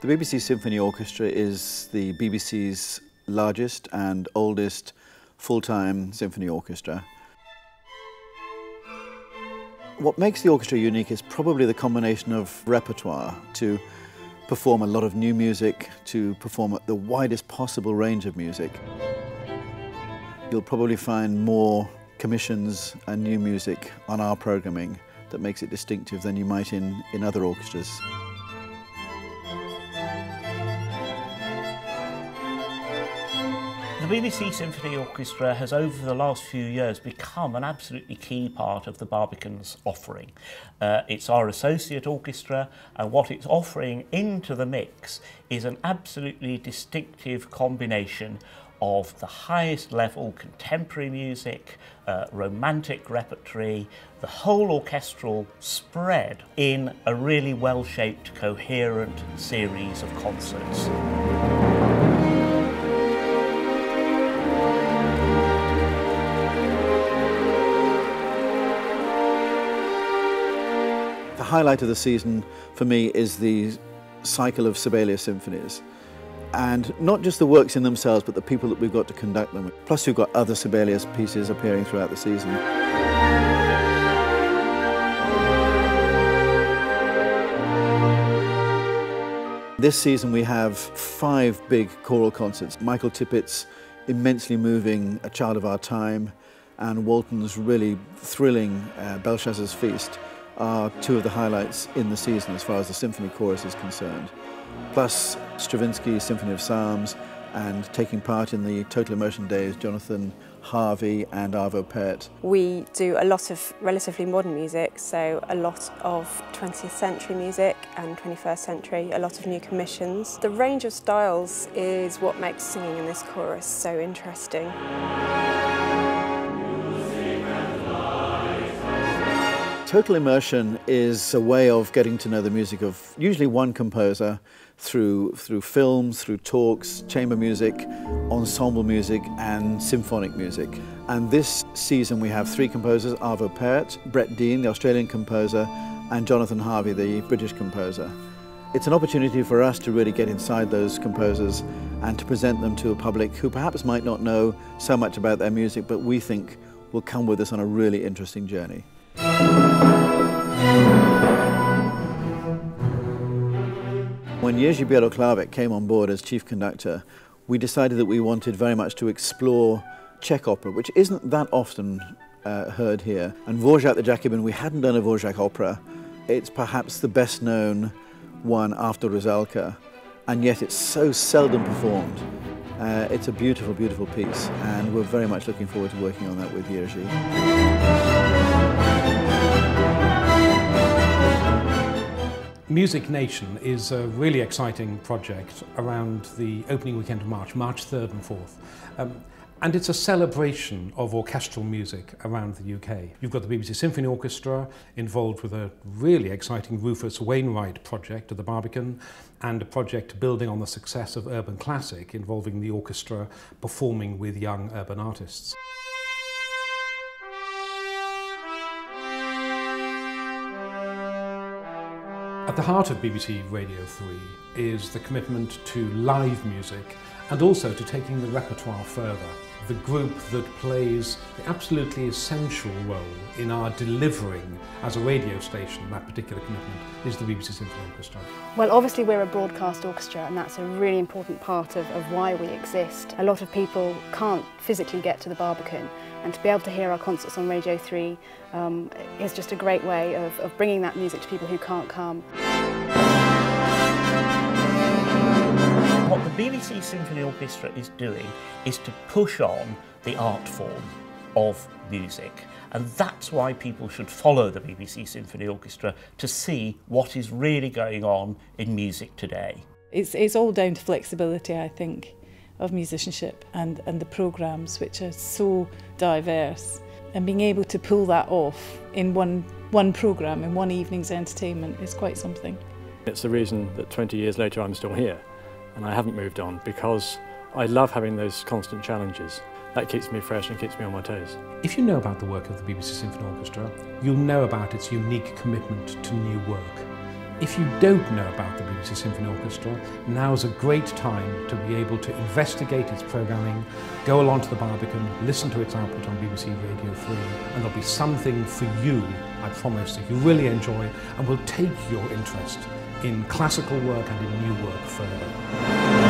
The BBC Symphony Orchestra is the BBC's largest and oldest full-time symphony orchestra. What makes the orchestra unique is probably the combination of repertoire to perform a lot of new music, to perform the widest possible range of music. You'll probably find more commissions and new music on our programming that makes it distinctive than you might in other orchestras. The BBC Symphony Orchestra has over the last few years become an absolutely key part of the Barbican's offering. It's our associate orchestra, and what it's offering into the mix is an absolutely distinctive combination of the highest level contemporary music, romantic repertory, the whole orchestral spread in a really well-shaped, coherent series of concerts. The highlight of the season for me is the cycle of Sibelius symphonies. And not just the works in themselves, but the people that we've got to conduct them. Plus we've got other Sibelius pieces appearing throughout the season. This season we have 5 big choral concerts. Michael Tippett's immensely moving A Child of Our Time and Walton's really thrilling Belshazzar's Feast are 2 of the highlights in the season as far as the symphony chorus is concerned. Plus Stravinsky's Symphony of Psalms, and taking part in the Total Immersion Days, Jonathan Harvey and Arvo Pärt. We do a lot of relatively modern music, so a lot of 20th century music and 21st century, a lot of new commissions. The range of styles is what makes singing in this chorus so interesting. Total immersion is a way of getting to know the music of usually one composer through films, through talks, chamber music, ensemble music and symphonic music. And this season we have 3 composers, Arvo Pärt, Brett Dean, the Australian composer, and Jonathan Harvey, the British composer. It's an opportunity for us to really get inside those composers and to present them to a public who perhaps might not know so much about their music, but we think will come with us on a really interesting journey. When Jerzy Bieloklavek came on board as chief conductor, we decided that we wanted very much to explore Czech opera, which isn't that often heard here. And Dvořák the Jacobin, we hadn't done a Dvořák opera. It's perhaps the best known one after Rusalka, and yet it's so seldom performed. It's a beautiful, beautiful piece, and we're very much looking forward to working on that with Jerzy. Music Nation is a really exciting project around the opening weekend of March 3rd and 4th. And it's a celebration of orchestral music around the UK. You've got the BBC Symphony Orchestra involved with a really exciting Rufus Wainwright project at the Barbican, and a project building on the success of Urban Classic involving the orchestra performing with young urban artists. At the heart of BBC Radio 3 is the commitment to live music and also to taking the repertoire further. The group that plays the absolutely essential role in our delivering as a radio station that particular commitment is the BBC Symphony Orchestra. Well, obviously we're a broadcast orchestra, and that's a really important part of why we exist. A lot of people can't physically get to the Barbican, and to be able to hear our concerts on Radio 3 is just a great way of bringing that music to people who can't come. What the BBC Symphony Orchestra is doing is to push on the art form of music, and that's why people should follow the BBC Symphony Orchestra to see what is really going on in music today. It's all down to flexibility, I think, of musicianship and the programmes, which are so diverse, and being able to pull that off in one programme, in one evening's entertainment, is quite something. It's the reason that 20 years later I'm still here and I haven't moved on, because I love having those constant challenges. That keeps me fresh and keeps me on my toes. If you know about the work of the BBC Symphony Orchestra, you'll know about its unique commitment to new work. If you don't know about the BBC Symphony Orchestra, now's a great time to be able to investigate its programming, go along to the Barbican, listen to its output on BBC Radio 3, and there'll be something for you, I promise, that you really enjoy and will take your interest in classical work and in new work further.